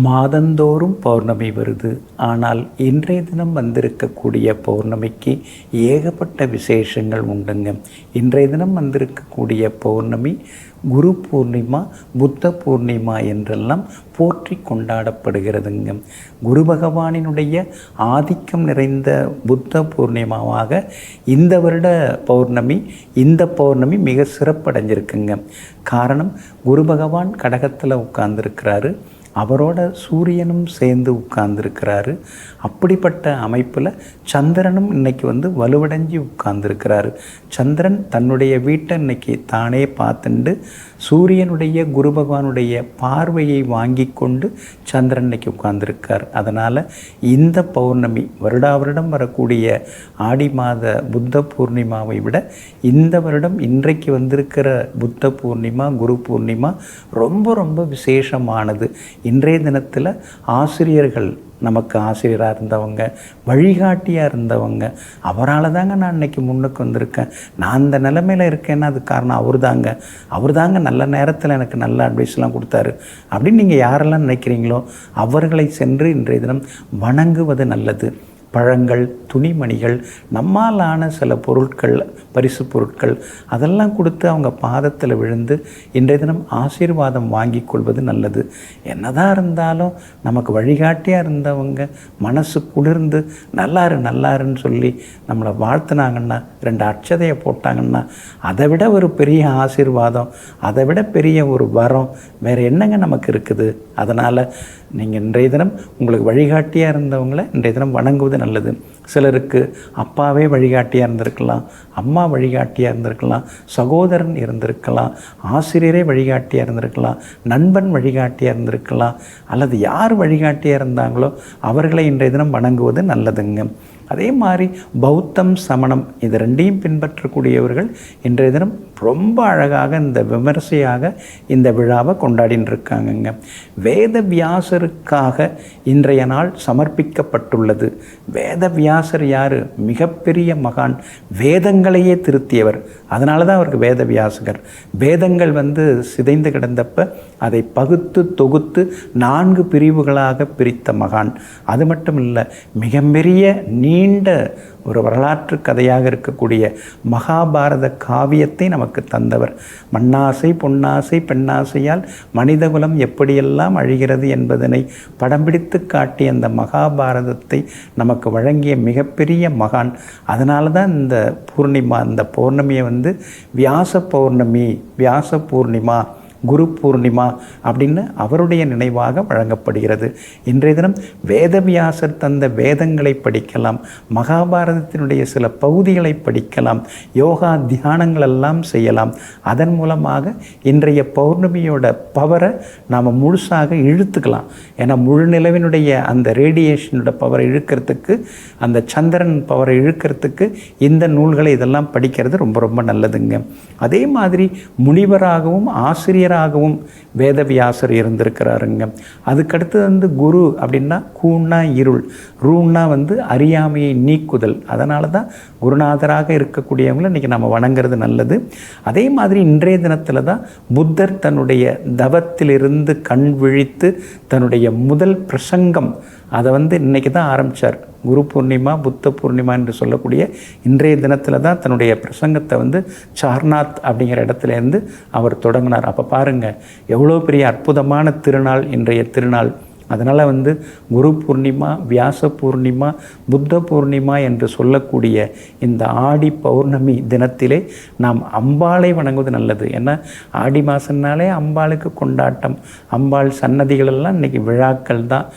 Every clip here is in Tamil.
மாதந்தோறும் பௌர்ணமி வருது. ஆனால் இன்றைய தினம் வந்திருக்கக்கூடிய பௌர்ணமிக்கு ஏகப்பட்ட விசேஷங்கள் உண்டுங்க. இன்றைய தினம் வந்திருக்கக்கூடிய பௌர்ணமி குரு பூர்ணிமா, புத்த பூர்ணிமா என்றெல்லாம் போற்றி கொண்டாடப்படுகிறதுங்க. குரு பகவானினுடைய ஆதிக்கம் நிறைந்த புத்த பூர்ணிமாவாக இந்த வருட இந்த பௌர்ணமி மிக சிறப்படைஞ்சிருக்குங்க. காரணம், குரு பகவான் கடகத்தில் உட்கார்ந்துருக்கிறாரு, அவரோட சூரியனும் சேர்ந்து உட்கார்ந்துருக்கிறாரு. அப்படிப்பட்ட அமைப்பில் சந்திரனும் இன்னைக்கு வலுவடைஞ்சி உட்கார்ந்துருக்கிறாரு. சந்திரன் தன்னுடைய வீட்டை இன்னைக்கு தானே பார்த்துண்டு சூரியனுடைய குரு பகவானுடைய பார்வையை வாங்கி கொண்டு சந்திரன் இன்னைக்கு உட்கார்ந்துருக்கார். அதனால் இந்த பௌர்ணமி வருடம் வரக்கூடிய ஆடி மாத புத்த பூர்ணிமாவை விட இந்த வருடம் இன்றைக்கு வந்திருக்கிற புத்த பூர்ணிமா, குரு பூர்ணிமா ரொம்ப ரொம்ப விசேஷமானது. இன்றைய தினத்தில் ஆசிரியர்கள், நமக்கு ஆசிரியராக இருந்தவங்க, வழிகாட்டியாக இருந்தவங்க, அவரால் தாங்க நான் இன்றைக்கி முன்னுக்கு வந்திருக்கேன், நான் இந்த நிலைமையில் இருக்கேன்னா அது காரணம் அவர் தாங்க நல்ல நேரத்தில் எனக்கு நல்ல அட்வைஸ்லாம் கொடுத்தாரு அப்படின்னு நீங்கள் யாரெல்லாம் நினைக்கிறீங்களோ அவர்களை சென்று இன்றைய தினம் வணங்குவது நல்லது. பழங்கள், துணிமணிகள், நம்மாலான சில பொருட்கள், பரிசு பொருட்கள் அதெல்லாம் கொடுத்து அவங்க பாதத்தில் விழுந்து இன்றைய தினம் ஆசீர்வாதம் வாங்கி கொள்வது நல்லது. என்னதான் இருந்தாலும் நமக்கு வழிகாட்டியாக இருந்தவங்க மனசு குளிர்ந்து நல்லாருன்னு சொல்லி நம்மளை வாழ்த்துனாங்கன்னா, 2 அட்சதையை போட்டாங்கன்னா, அதை விட ஒரு பெரிய ஆசீர்வாதம், அதை விட பெரிய ஒரு வரம் வேறு என்னங்க நமக்கு இருக்குது. அதனால் நீங்கள் இன்றைய தினம் உங்களுக்கு வழிகாட்டியாக இருந்தவங்கள இன்றைய தினம் வணங்குவது நல்லது. சிலருக்கு அப்பாவே வழிகாட்டியாக இருந்திருக்கலாம், அம்மா வழிகாட்டியாக இருந்திருக்கலாம், சகோதரன் இருந்திருக்கலாம், ஆசிரியரே வழிகாட்டியாக இருந்திருக்கலாம், நண்பன் வழிகாட்டியாக இருந்திருக்கலாம், அல்லது யார் வழிகாட்டியாக இருந்தாங்களோ அவர்களை இன்றைய தினம் வணங்குவது நல்லதுங்க. அதே மாதிரி பௌத்தம், சமணம் இது 2ஐயும் பின்பற்றக்கூடியவர்கள் இன்றைய தினம் ரொம்ப அழகாக இந்த விமர்சையாக இந்த விழாவை கொண்டாடின்னு இருக்காங்கங்க. வேத வியாசருக்காக இன்றைய நாள் சமர்ப்பிக்கப்பட்டுள்ளது. வேத வியாசர் யார்? மிகப்பெரிய மகான், வேதங்களையே திருத்தியவர். அதனால தான் அவருக்கு வேத வியாசகர். வேதங்கள் சிதைந்து கிடந்தப்ப அதை பகுத்து தொகுத்து 4 பிரிவுகளாக பிரித்த மகான். அது மட்டும் இல்லை, மிகப்பெரிய நீண்ட ஒரு வரலாற்று கதையாக இருக்கக்கூடிய மகாபாரத காவியத்தை நமக்கு தந்தவர். மண்ணாசை, பொன்னாசை, பெண்ணாசையால் மனிதகுலம் எப்படியெல்லாம் அழிகிறது என்பதனை படம் பிடித்து காட்டிய அந்த மகாபாரதத்தை நமக்கு வழங்கிய மிகப்பெரிய மகான். அதனால தான் இந்த பௌர்ணமியை வியாச பௌர்ணமி, வியாச பூர்ணிமா, குரு பூர்ணிமா அப்படின்னு அவருடைய நினைவாக வழங்கப்படுகிறது. இன்றைய தினம் வேதவியாசர் தந்த வேதங்களை படிக்கலாம், மகாபாரதத்தினுடைய சில பகுதிகளை படிக்கலாம், யோகா தியானங்கள் எல்லாம் செய்யலாம். அதன் மூலமாக இன்றைய பௌர்ணமியோட பவரை நாம் முழுசாக இழுத்துக்கலாம். ஏன்னா முழு நிலவினுடைய அந்த ரேடியேஷனோட பவரை இழுக்கிறதுக்கு, அந்த சந்திரன் பவரை இழுக்கிறதுக்கு இந்த நூல்களை இதெல்லாம் படிக்கிறது ரொம்ப ரொம்ப நல்லதுங்க. அதே மாதிரி முனிவராகவும் ஆசிரியராகவும் வேதவியாசர் இருந்திருக்கிறாருங்க. அதுக்கடுத்து குரு அப்படின்னா கூன்னா இருள், ரூன்னா அறியாமையை நீக்குதல். அதனால தான் குருநாதராக இருக்கக்கூடியவங்களை இன்றைக்கி நம்ம வணங்குறது நல்லது. அதே மாதிரி இன்றைய தினத்தில் தான் புத்தர் தன்னுடைய தவத்திலிருந்து கண் விழித்து தன்னுடைய முதல் பிரசங்கம் அதை இன்றைக்கி தான் ஆரம்பித்தார். குரு பூர்ணிமா, புத்த பூர்ணிமா என்று சொல்லக்கூடிய இன்றைய தினத்தில் தான் தன்னுடைய பிரசங்கத்தை சார்நாத் அப்படிங்கிற இடத்துலேருந்து அவர் தொடங்கினார். அப்போ பாருங்கள் எவ்வளோ பெரிய அற்புதமான திருநாள் இன்றைய திருநாள். அதனால் குரு பூர்ணிமா, வியாச பூர்ணிமா, புத்த பூர்ணிமா என்று சொல்லக்கூடிய இந்த ஆடி பௌர்ணமி தினத்திலே நாம் அம்பாளை வணங்குவது நல்லது. ஏன்னா ஆடி மாதம்னாலே அம்பாளுக்கு கொண்டாட்டம், அம்பாள் சன்னதிகளெல்லாம் இன்றைக்கி விழாக்கள் தான்.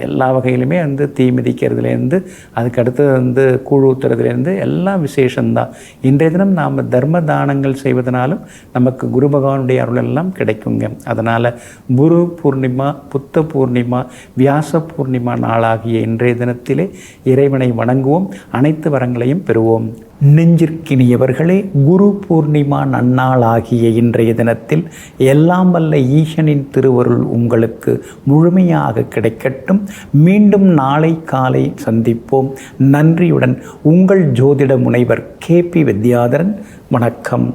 எல்லா வகையிலுமே தீ மிதிக்கிறதுலேருந்து அதுக்கடுத்து கூழ் ஊற்றுறதுலேருந்து எல்லாம் விசேஷந்தான். இன்றைய தினம் நாம் தர்ம தானங்கள் செய்வதனாலும் நமக்கு குரு பகவானுடைய அருளெல்லாம் கிடைக்குங்க. அதனால் குரு பூர்ணிமா, புத்த பூர்ணிமா, வியாச பூர்ணிமா நாளாகிய இன்றைய தினத்திலே இறைவனை வணங்குவோம், அனைத்து வரங்களையும் பெறுவோம். நெஞ்சிற்கினியவர்களே, குரு பூர்ணிமா நன்னாளாகிய இன்றைய தினத்தில் எல்லாம் வல்ல ஈசனின் திருவருள் உங்களுக்கு முழுமையாக கிடைக்கட்டும். மீண்டும் நாளை காலை சந்திப்போம். நன்றியுடன் உங்கள் ஜோதிட முனைவர் KP வித்யாதரன். வணக்கம்.